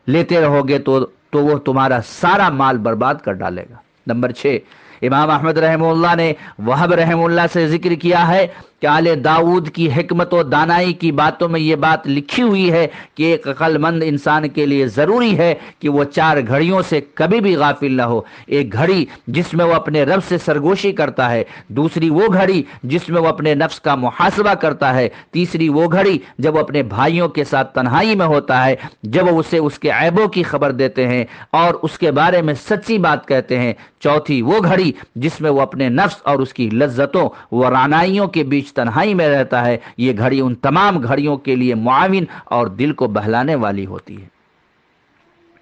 Speaker 3: لیتے رہو گے تو وہ تمہارا سارا مال برباد کر ڈالے گا۔ نمبر 6، امام احمد رحمہ اللہ نے وہب رحمہ اللہ سے ذکر کیا ہے کہ آل داؤد کی حکمت و دانائی کی باتوں میں یہ بات لکھی ہوئی ہے کہ ایک عقل مند انسان کے لیے ضروری ہے کہ وہ 4 گھڑیوں سے کبھی بھی غافل نہ ہو۔ ایک گھڑی جس میں وہ اپنے رب سے سرگوشی کرتا ہے، دوسری وہ گھڑی جس میں وہ اپنے نفس کا محاسبہ کرتا ہے، تیسری وہ گھڑی جب وہ اپنے بھائیوں کے ساتھ تنہائی میں ہوتا ہے، جب وہ اسے اس کے عیبوں کی خبر دیتے ہیں اور اس کے بارے میں سچی بات کہتے ہیں، چوتھی وہ گھڑی جس میں وہ اپنے نفس اور اس کی لذتوں و رعنائیوں کے بیچ تنہائی میں رہتا ہے۔ یہ گھڑی ان تمام گھڑیوں کے لیے معاون اور دل کو بہلانے والی ہوتی ہے۔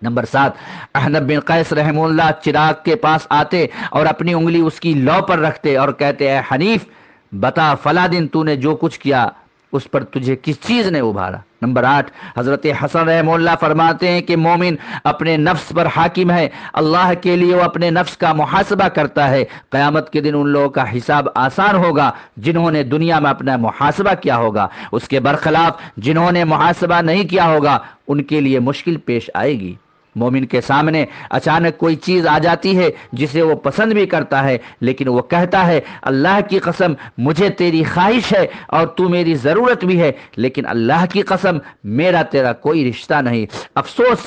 Speaker 3: نمبر 7، احنف بن قیس رحمہ اللہ چراغ کے پاس آتے اور اپنی انگلی اس کی لو پر رکھتے اور کہتے اے حنیف بتا فلاں دن تو نے جو کچھ کیا اس پر تجھے کس چیز نے ابھارا۔ نمبر 8، حضرت حسن رحمہ اللہ فرماتے ہیں کہ مومن اپنے نفس پر حاکم ہے، اللہ کے لیے وہ اپنے نفس کا محاسبہ کرتا ہے۔ قیامت کے دن ان لوگوں کا حساب آسان ہوگا جنہوں نے دنیا میں اپنا محاسبہ کیا ہوگا، اس کے برخلاف جنہوں نے محاسبہ نہیں کیا ہوگا ان کے لیے مشکل پیش آئے گی۔ مومن کے سامنے اچانک کوئی چیز آ جاتی ہے جسے وہ پسند بھی کرتا ہے، لیکن وہ کہتا ہے اللہ کی قسم مجھے تیری خواہش ہے اور تو میری ضرورت بھی ہے، لیکن اللہ کی قسم میرا تیرا کوئی رشتہ نہیں، افسوس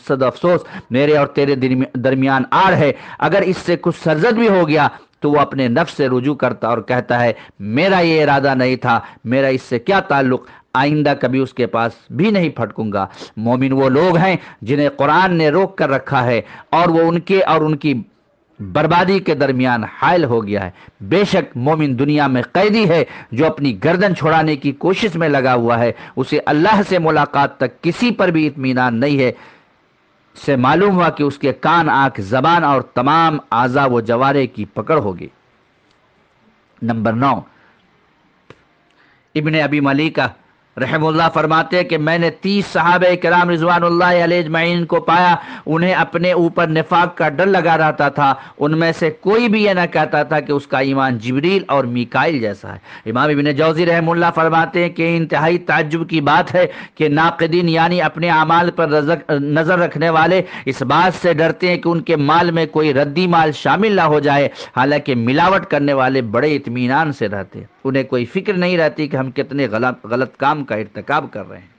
Speaker 3: صد افسوس میرے اور تیرے درمیان آڑ ہے، اگر اس سے کچھ سرزد بھی ہو گیا تو وہ اپنے نفس سے رجوع کرتا اور کہتا ہے میرا یہ ارادہ نہیں تھا، میرا اس سے کیا تعلق، آئندہ کبھی اس کے پاس بھی نہیں پھٹکوں گا۔ مومن وہ لوگ ہیں جنہیں قرآن نے روک کر رکھا ہے اور وہ ان کے اور ان کی بربادی کے درمیان حائل ہو گیا ہے۔ بے شک مومن دنیا میں قیدی ہے جو اپنی گردن چھڑانے کی کوشش میں لگا ہوا ہے، اسے اللہ سے ملاقات تک کسی پر بھی اطمینان نہیں ہے۔ سے معلوم ہوا کہ اس کے کان، آنکھ، زبان اور تمام اعضاء و جوارح کی پکڑ ہوگی۔ نمبر 9، ابن ابی ملیکہ رحم اللہ فرماتے ہیں کہ میں نے 30 صحابہ کرام رضوان اللہ علیہ اجمعین کو پایا، انہیں اپنے اوپر نفاق کا ڈر لگا رہتا تھا، ان میں سے کوئی بھی یہ نہ کہتا تھا کہ اس کا ایمان جبریل اور میکائیل جیسا ہے۔ امام ابن جوزی رحم اللہ فرماتے ہیں کہ انتہائی تعجب کی بات ہے کہ ناقدین یعنی اپنے اعمال پر نظر رکھنے والے اس بات سے ڈرتے ہیں کہ ان کے مال میں کوئی ردی مال شامل نہ ہو جائے، حالانکہ ملاوٹ کرنے والے بڑے اطمینان سے رہتے ہیں، انہیں کوئی فکر نہیں رہتی کہ ہم کتنے غلط کام کا ارتکاب کر رہے ہیں۔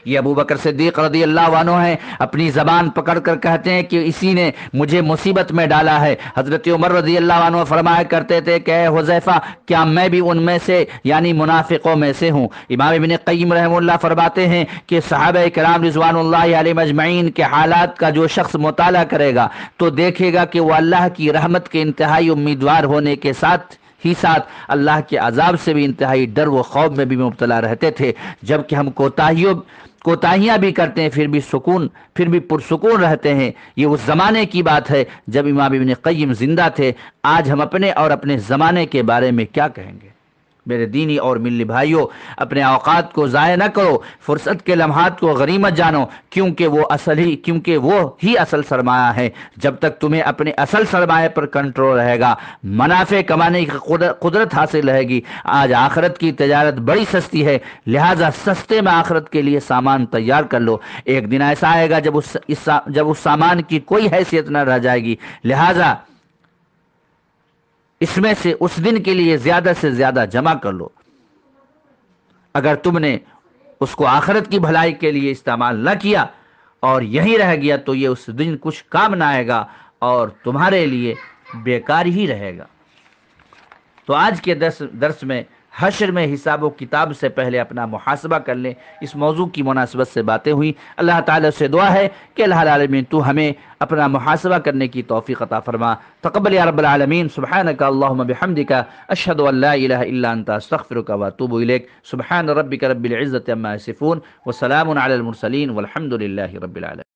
Speaker 3: یہ ابو بکر صدیق رضی اللہ عنہ ہیں، اپنی زبان پکڑ کر کہتے ہیں کہ اسی نے مجھے مصیبت میں ڈالا ہے۔ حضرت عمر رضی اللہ عنہ فرمایا کرتے تھے کہ اے حذیفہ کیا میں بھی ان میں سے یعنی منافقوں میں سے ہوں؟ امام ابن قیم رحمہ اللہ فرماتے ہیں کہ صحابہ کرام رضوان اللہ علیہم اجمعین کے حالات کا جو شخص مطالعہ کرے گا تو دیکھے گا کہ وہ اللہ کی رحمت کے انتہائی امیدوار ہونے کے ساتھ اللہ کے عذاب سے بھی انتہائی ڈر و خوف میں بھی مبتلا رہتے تھے، جبکہ ہم کوتاہیاں بھی کرتے ہیں پھر بھی پرسکون رہتے ہیں۔ یہ اس زمانے کی بات ہے جب امام ابن قیم زندہ تھے، آج ہم اپنے اور اپنے زمانے کے بارے میں کیا کہیں گے؟ میرے دینی اور ملی بھائیوں، اپنے اوقات کو ضائع نہ کرو، فرصت کے لمحات کو غنیمت جانو، کیونکہ وہ ہی اصل سرمایہ ہے۔ جب تک تمہیں اپنے اصل سرمایہ پر کنٹرول رہے گا، منافع کمانے کی قدرت حاصل رہے گی۔ آج آخرت کی تجارت بڑی سستی ہے، لہٰذا سستے میں آخرت کے لیے سامان تیار کر لو۔ ایک دن ایسا آئے گا جب اس سامان کی کوئی حیثیت نہ رہ جائے گی، لہٰذا اس میں سے اس دن کے لیے زیادہ سے زیادہ جمع کر لو۔ اگر تم نے اس کو آخرت کی بھلائی کے لیے استعمال نہ کیا اور یہیں رہ گیا تو یہ اس دن کچھ کام نہ آئے گا اور تمہارے لیے بیکار ہی رہے گا۔ تو آج کے درس میں حشر میں حساب و کتاب سے پہلے اپنا محاسبہ کر لیں، اس موضوع کی مناسبت سے باتیں ہوئی۔ اللہ تعالیٰ سے دعا ہے کہ اللہ العالمین تو ہمیں اپنا محاسبہ کرنے کی توفیق عطا فرما۔ تقبل یا رب العالمین۔ سبحانک اللہم بحمدک، اشہد ان لا الہ الا انت، استغفرک و اتوب الیک۔ سبحان ربک رب العزۃ عما یصفون، وسلام علی المرسلین، والحمد للہ رب العالمین۔